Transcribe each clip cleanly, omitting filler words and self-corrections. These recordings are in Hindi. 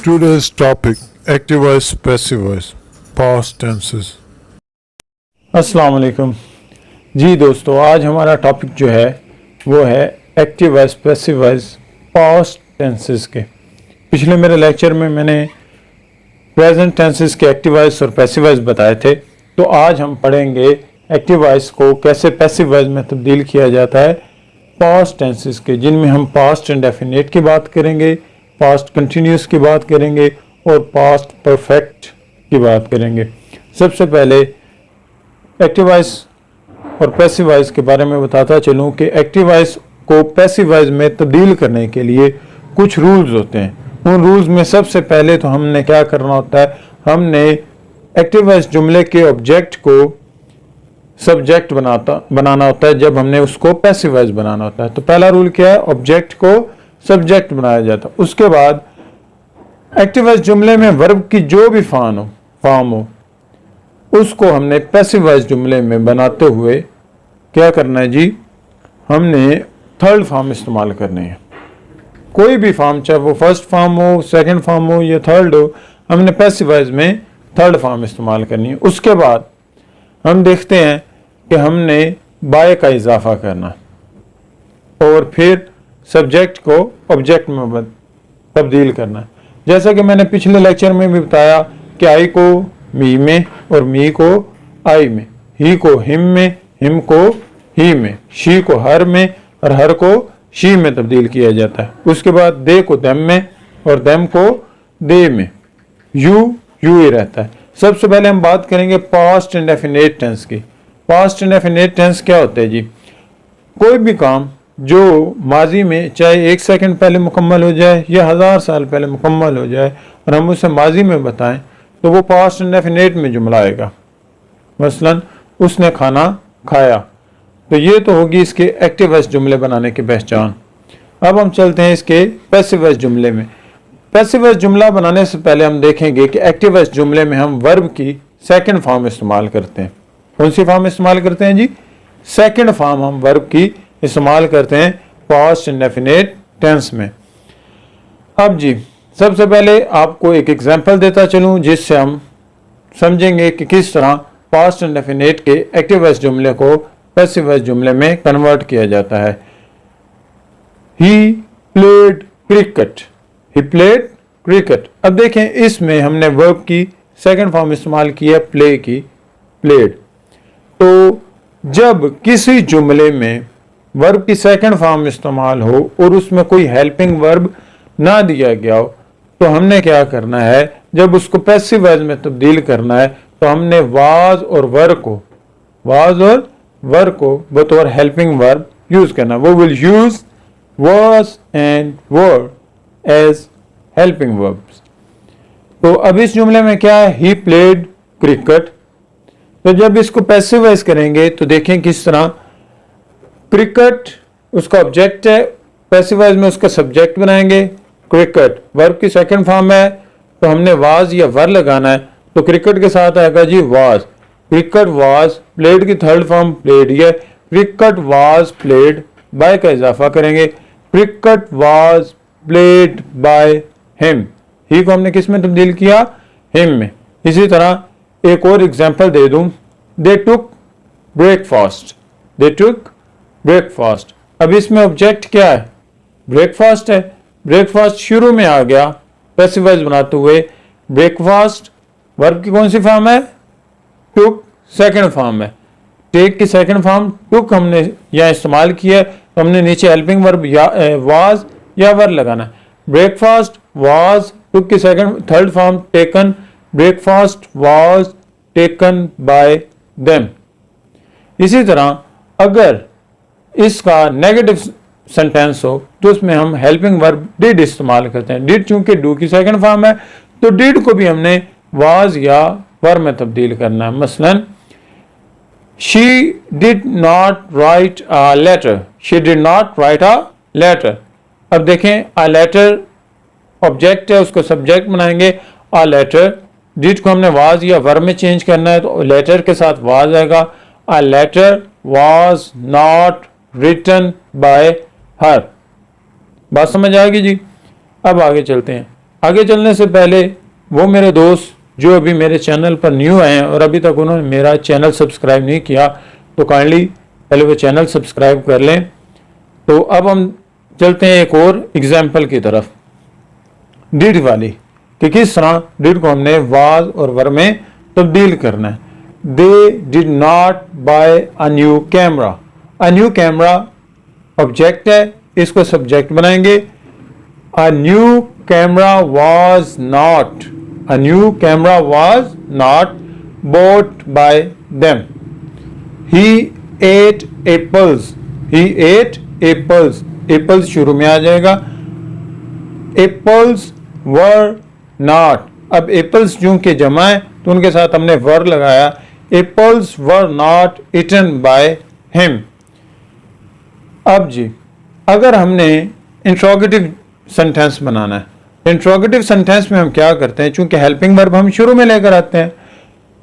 Today's topic active voice, passive voice, past tenses. अस्सलाम वालेकुम जी दोस्तों, आज हमारा टॉपिक जो है वो है active voice, passive voice, past tenses के। पिछले मेरे लेक्चर में मैंने प्रेजेंट टेंसेस के एक्टिव वॉइस और पैसिव वॉइस बताए थे। तो आज हम पढ़ेंगे एक्टिव वॉइस को कैसे पैसिव वॉइस में तब्दील किया जाता है पास्ट टेंसेस के, जिनमें हम पास्ट इंडेफिनिट की बात करेंगे, पास्ट कंटिन्यूस की बात करेंगे और पास्ट परफेक्ट की बात करेंगे। सबसे पहले एक्टिव वॉइस और पैसिव वॉइस के बारे में बताता चलूं कि एक्टिव वॉइस को पैसिव वॉइस में तब्दील करने के लिए कुछ रूल्स होते हैं। उन रूल्स में सबसे पहले तो हमने क्या करना होता है, हमने एक्टिव वॉइस जुमले के ऑब्जेक्ट को सब्जेक्ट बनाना होता है जब हमने उसको पैसिव वॉइस बनाना होता है। तो पहला रूल क्या है, ऑब्जेक्ट को सब्जेक्ट बनाया जाता है। उसके बाद एक्टिव वॉइस जुमले में वर्ब की जो भी फॉर्म हो उसको हमने पैसिव वॉइस जुमले में बनाते हुए क्या करना है जी, हमने थर्ड फॉर्म इस्तेमाल करनी है। कोई भी फॉर्म, चाहे वो फर्स्ट फॉर्म हो, सेकंड फॉर्म हो या थर्ड हो, हमने पैसिव वॉइस में थर्ड फॉर्म इस्तेमाल करनी है। उसके बाद हम देखते हैं कि हमने बाय का इजाफा करना और फिर सब्जेक्ट को ऑब्जेक्ट में तब्दील करना। जैसा कि मैंने पिछले लेक्चर में भी बताया कि आई को मी में और मी को आई में, ही को हिम में, हिम को ही में, शी को हर में और हर को शी में तब्दील किया जाता है। उसके बाद दे को देम में और देम को दे में, यू ही रहता है। सबसे पहले हम बात करेंगे पास्ट इंडेफिनिट टेंस की। पास्ट इंडेफिनिट टेंस क्या होता है जी, कोई भी काम जो माजी में चाहे 1 सेकंड पहले मुकम्मल हो जाए या 1000 साल पहले मुकम्मल हो जाए और हम उसे माजी में बताएं तो वो पास्ट इंडेफिनिट में जुमला आएगा। मसलन उसने खाना खाया, तो ये तो होगी इसके एक्टिव वॉइस जुमले बनाने की पहचान। अब हम चलते हैं इसके पैसिव वॉइस जुमले में। पैसिव वॉइस जुमला बनाने से पहले हम देखेंगे कि एक्टिव वॉइस जुमले में हम वर्ब की सेकंड फॉर्म इस्तेमाल करते हैं। कौन सी फॉर्म इस्तेमाल करते हैं जी, सेकंड फॉर्म हम वर्ब की इस्तेमाल करते हैं पास्ट इंडेफिनिट टेंस में। अब जी सबसे पहले आपको एक एग्जांपल देता चलूं जिससे हम समझेंगे कि किस तरह पास्ट इंडेफिनिट के एक्टिव वॉइस जुमले को पैसिव वॉइस जुमले में कन्वर्ट किया जाता है। He played cricket, he played cricket. अब देखें इसमें हमने वर्ब की सेकंड फॉर्म इस्तेमाल की है, प्ले की, प्लेड। तो जब किसी जुमले में वर्ब की सेकंड फॉर्म इस्तेमाल हो और उसमें कोई हेल्पिंग वर्ब ना दिया गया हो तो हमने क्या करना है, जब उसको पैसिव वॉइस में तब्दील करना है तो हमने वाज और वर को बतौर हेल्पिंग वर्ब यूज करना। वो will use was and were as helping verbs. तो अब इस जुमले में क्या है, ही प्लेड क्रिकेट। तो जब इसको पैसिव वॉइस करेंगे तो देखें किस तरह, क्रिकेट उसका ऑब्जेक्ट है, पैसिव वॉइस में उसका सब्जेक्ट बनाएंगे। क्रिकेट वर्ब की सेकंड फॉर्म है तो हमने वाज या वर लगाना है, तो क्रिकेट के साथ आएगा जी वाज। क्रिकेट वाज प्लेड की थर्ड फॉर्म प्लेड है, क्रिकेट वाज प्लेड, बाय का इजाफा करेंगे, cricket was played by him. He को हमने किस में तब्दील किया, हिम में। इसी तरह एक और एग्जांपल दे दूं, दे टुक ब्रेकफास्ट, दे टुक ब्रेकफास्ट। अब इसमें ऑब्जेक्ट क्या है, ब्रेकफास्ट है। ब्रेकफास्ट शुरू में आ गया पैसिव वॉइस बनाते हुए। ब्रेकफास्ट वर्ब की कौन सी फॉर्म है, टुक सेकंड फॉर्म है। टेक की सेकंड फॉर्म टुक हमने यहाँ इस्तेमाल किया है, तो हमने नीचे हेल्पिंग वर्ब वाज या वर लगाना है। ब्रेकफास्ट वाज, टुक की third form taken, breakfast was taken by them. इसी तरह अगर इसका नेगेटिव सेंटेंस हो तो उसमें हम हेल्पिंग वर्ब डिड इस्तेमाल करते हैं। डिड चूंकि डू की सेकंड फॉर्म है तो डिड को भी हमने वाज या वर में तब्दील करना है। मसलन she did not write a letter, she did not write a letter. अब देखें अ लेटर ऑब्जेक्ट है, उसको सब्जेक्ट बनाएंगे। अ लेटर, डिड को हमने वाज या वर में चेंज करना है तो लेटर के साथ वाज आएगा। A letter was not written by her. बात समझ आएगी जी। अब आगे चलते हैं। आगे चलने से पहले वो मेरे दोस्त जो अभी मेरे चैनल पर न्यू आए हैं और अभी तक उन्होंने मेरा चैनल सब्सक्राइब नहीं किया, तो काइंडली पहले वो चैनल सब्सक्राइब कर लें। तो अब हम चलते हैं एक और एग्जाम्पल की तरफ, डिड वाली, कि किस तरह डिड को हमने वाज और वर में तब्दील करना है। They did not buy a new camera. A new camera object है, इसको सब्जेक्ट बनाएंगे। A new camera was not, a new camera was not bought by them. He ate apples. He ate apples. Apples शुरू में आ जाएगा। Apples were not. अब apples चूंकि जमा है तो उनके साथ हमने were लगाया। Apples were not eaten by him. अब जी अगर हमने इंट्रोगेटिव सेंटेंस बनाना है, इंट्रोगेटिव सेंटेंस में हम क्या करते हैं, चूंकि हेल्पिंग वर्ब हम शुरू में लेकर आते हैं।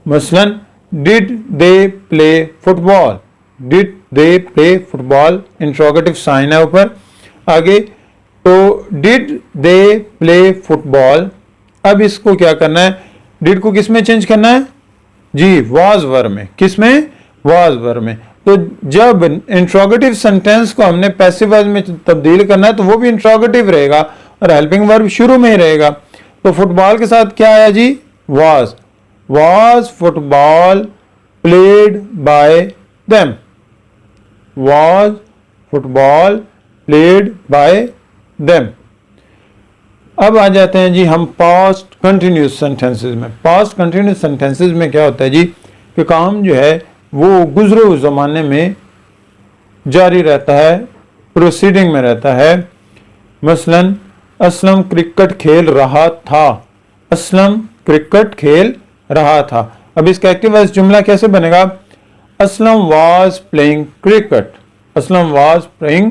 मसलन did they play football, did they play football, interrogative sign है ऊपर। आगे तो डिड दे प्ले फुटबॉल। अब इसको क्या करना है, डिड को किस में चेंज करना है जी, वाज वर में। किस में, वाज वर में। तो जब इंट्रोगेटिव सेंटेंस को हमने पैसिव वॉइस में तब्दील करना है तो वो भी इंट्रोगेटिव रहेगा और हेल्पिंग वर्ब शुरू में ही रहेगा। तो फुटबॉल के साथ क्या आया जी, was. Was football played by them? Was football played by them? अब आ जाते हैं जी हम पास्ट कंटिन्यूस सेंटेंसेस में। पास्ट कंटिन्यूस सेंटेंसेस में क्या होता है जी कि काम जो है वो गुजरे हुए ज़माने में जारी रहता है, प्रोसीडिंग में रहता है। मसलन असलम क्रिकेट खेल रहा था, असलम क्रिकेट खेल रहा था। अब इसका एक्टिव वॉइस जुमला कैसे बनेगा, Aslam was playing cricket, Aslam was playing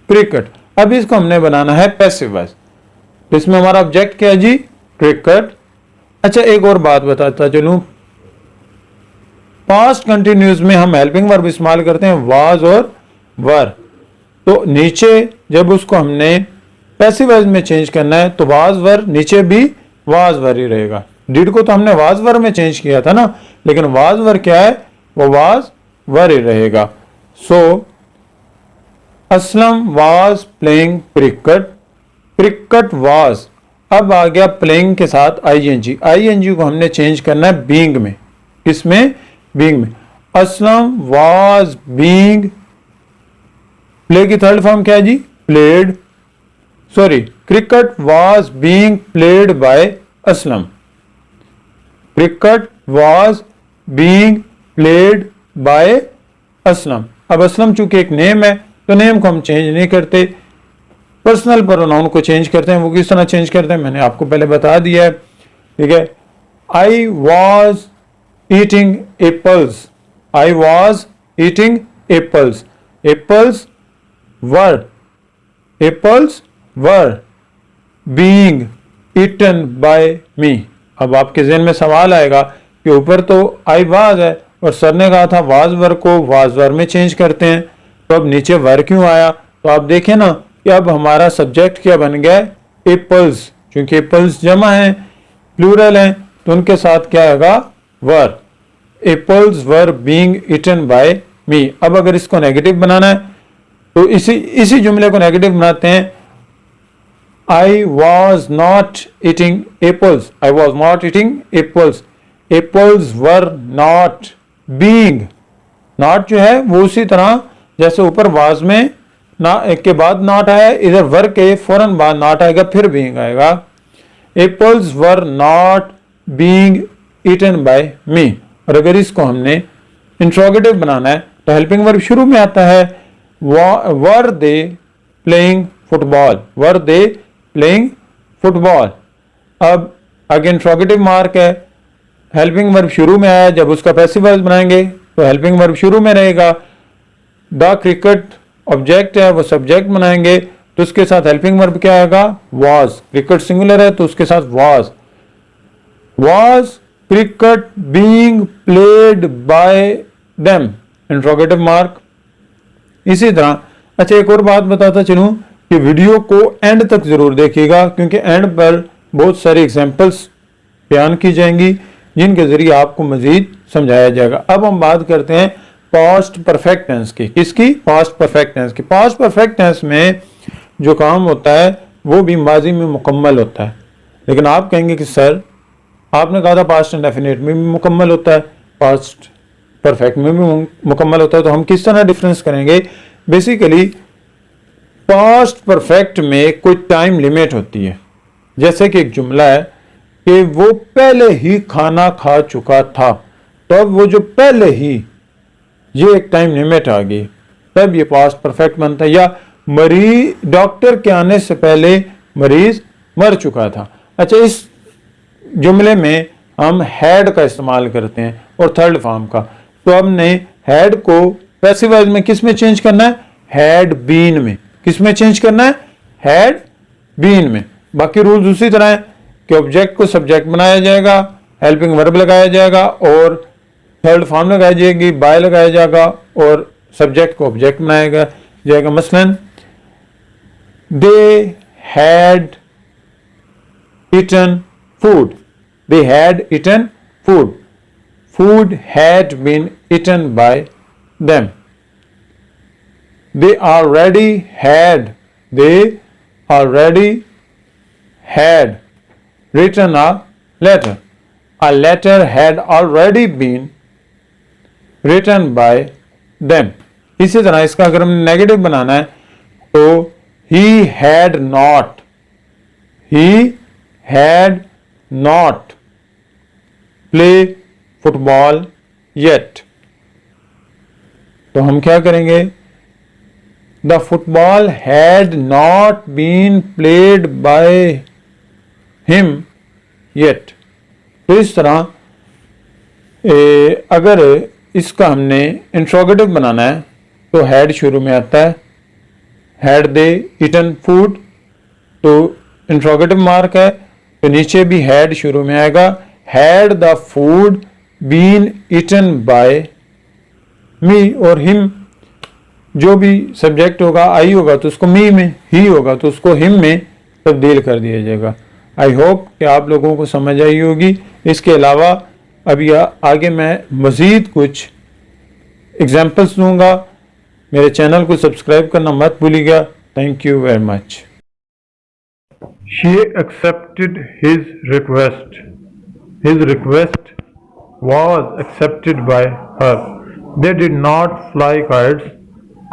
cricket. अब इसको हमने बनाना है पैसिव वॉइस। तो इसमें हमारा ऑब्जेक्ट क्या है जी, क्रिकेट। अच्छा एक और बात बताता चलूं, पास्ट कंटिन्यूस में हम हेल्पिंग वर्ब इस्तेमाल करते हैं वाज और वर। तो नीचे जब उसको हमने पैसिव वॉइस में चेंज करना है तो वाज वर, नीचे भी वाज वर ही रहेगा। डिड को तो हमने वाज वर में चेंज किया था ना, लेकिन वाज वर क्या है, वो वाज वर ही रहेगा। So Aslam was playing cricket, cricket was. अब आ गया प्लेइंग के साथ आईएनजी, आईएनजी को हमने चेंज करना है बीइंग में। किसमें, बीइंग में। असलम वाज बीइंग, प्ले की थर्ड फॉर्म क्या है जी, played. Sorry, cricket was being played by Aslam, cricket was being played by Aslam. अब असलम चूंकि एक नेम है तो नेम को हम चेंज नहीं करते, पर्सनल प्रोनाउन को चेंज करते हैं। वो किस तरह चेंज करते हैं मैंने आपको पहले बता दिया है, ठीक है। I was eating apples, I was eating apples, apples were, apples were being eaten by me. अब आपके जहन में सवाल आएगा कि ऊपर तो आई वाज है और सर ने कहा था वाज वर को वाज वर में चेंज करते हैं, तो अब नीचे वर क्यों आया। तो आप देखें ना कि अब हमारा सब्जेक्ट क्या बन गया है, एप्पल्स। क्योंकि एप्पल्स जमा है, प्लूरल है, तो उनके साथ क्या आएगा, were. Apples were being eaten by me. अब अगर इसको नेगेटिव बनाना है तो इसी जुमले को नेगेटिव बनाते हैं। I was not eating apples. I was not eating apples. Apples were not being. Not जो है वो उसी तरह जैसे ऊपर was में ना एक के बाद not आया, इधर वर के फौरन बाद not आएगा, फिर being आएगा। Apples were not being eaten by me. और अगर इसको हमने इंट्रोगेटिव बनाना है तो हेल्पिंग वर्ब शुरू में आता है, were they playing football? Were they playing football. अब आगे इंट्रोगेटिव मार्क है, हेल्पिंग वर्ब शुरू में आया, जब उसका पैसिव वॉइस बनाएंगे तो हेल्पिंग वर्ब शुरू में रहेगा। द क्रिकेट ऑब्जेक्ट है, वो सब्जेक्ट बनाएंगे तो उसके साथ हेल्पिंग वर्ब क्या आएगा, वाज। क्रिकेट सिंगुलर है तो उसके साथ was. Was cricket being played bye them, interrogative mark. इसी तरह अच्छा एक और बात बताता चलूं कि वीडियो को एंड तक जरूर देखिएगा, क्योंकि एंड पर बहुत सारी एग्जांपल्स बयान की जाएंगी जिनके ज़रिए आपको मज़ीद समझाया जाएगा। अब हम बात करते हैं पास्ट परफेक्ट टेंस की। किसकी? पास्ट परफेक्ट टेंस की। पास्ट परफेक्ट टेंस में जो काम होता है वो भी माजी में मुकम्मल होता है, लेकिन आप कहेंगे कि सर आपने कहा था पास्ट इंडेफिनिट में भी मुकम्मल होता है, पास्ट परफेक्ट में भी मुकम्मल होता है, तो हम किस तरह डिफरेंस करेंगे? बेसिकली पास्ट परफेक्ट में कोई टाइम लिमिट होती है। जैसे कि एक जुमला है कि वो पहले ही खाना खा चुका था, तो अब वो जो पहले ही, ये एक टाइम लिमिट आ गई, तब ये पास्ट परफेक्ट बनता है। या मरीज डॉक्टर के आने से पहले मरीज मर चुका था। अच्छा, इस जुमले में हम हैड का इस्तेमाल करते हैं और थर्ड फॉर्म का, तो हमने हैड को पैसिव वॉइस में किस में चेंज करना है? हैड बीन में। किस में चेंज करना है? हैड बीन में। बाकी रूल्स उसी तरह है कि ऑब्जेक्ट को सब्जेक्ट बनाया जाएगा, हेल्पिंग वर्ब लगाया जाएगा और थर्ड फॉर्म लगाई जाएगी, बाय लगाया जाएगा और सब्जेक्ट को ऑब्जेक्ट बनाया जाएगा। मसलन they had eaten food. They had eaten food. Food had been eaten by them. They already had written a letter. A letter had already been written by them. इसी तरह इसका अगर हमने नेगेटिव बनाना है तो he had not play football yet. तो हम क्या करेंगे? The football had not been played by him yet. तो इस तरह अगर इसका हमने इंट्रोगेटिव बनाना है तो हैड शुरू में आता है, हैड दे ईटन फूड, तो इंट्रोगेटिव मार्क है, तो नीचे भी हैड शुरू में आएगा। Had the food been eaten by me, और हिम जो भी सब्जेक्ट होगा आई होगा तो उसको मी में, ही होगा तो उसको हिम में तब्दील कर दिया जाएगा। आई होप कि आप लोगों को समझ आई होगी। इसके अलावा अभी आगे मैं मज़ीद कुछ एग्जाम्पल्स दूंगा। मेरे चैनल को सब्सक्राइब करना मत भूलिएगा। Thank you very much. She accepted his request. His request was accepted by her. They did not fly kites.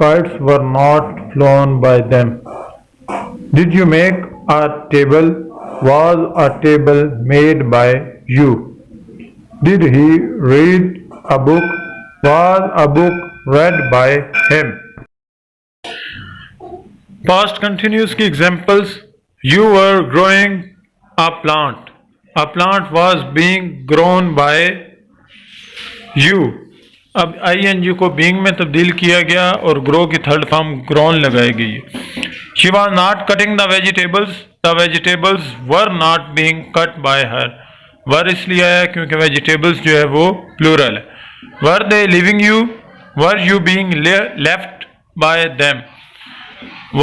Kites were not flown by them. Did you make a table? Was a table made by you? Did he read a book? Was a book read by him? Past continuous की examples. You were growing a plant. A plant was being grown by you. अब ing को being में तब्दील किया गया और grow की थर्ड फॉर्म grown लगाई गई है। She was not cutting the vegetables. The vegetables were not being cut by her. Were इसलिए आया क्योंकि vegetables जो है वो plural है। Were they leaving you? Were you being left by them?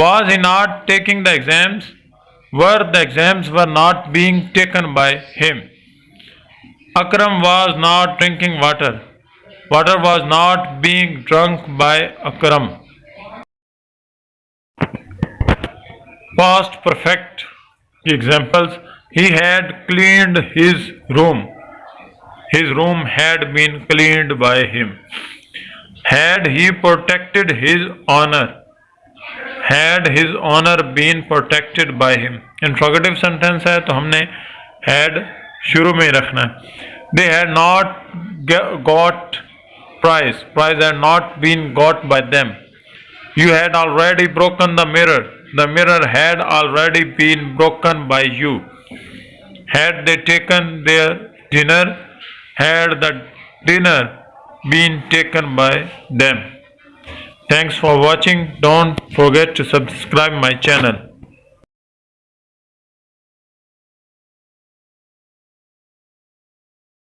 Was he not taking the exams? Were the exams were not being taken by him? Akram was not drinking water. Water was not being drunk by Akram. Past perfect examples. He had cleaned his room. His room had been cleaned by him. Had he protected his honor? Had his honor been protected by him? Interrogative sentence है तो हमने had शुरू में ही रखना है। They had not got prize. Prize had not been got by them. You had already broken the mirror. The mirror had already been broken by you. Had they taken their dinner? Had the dinner been taken by them? Thanks for watching. Don't forget to subscribe my channel.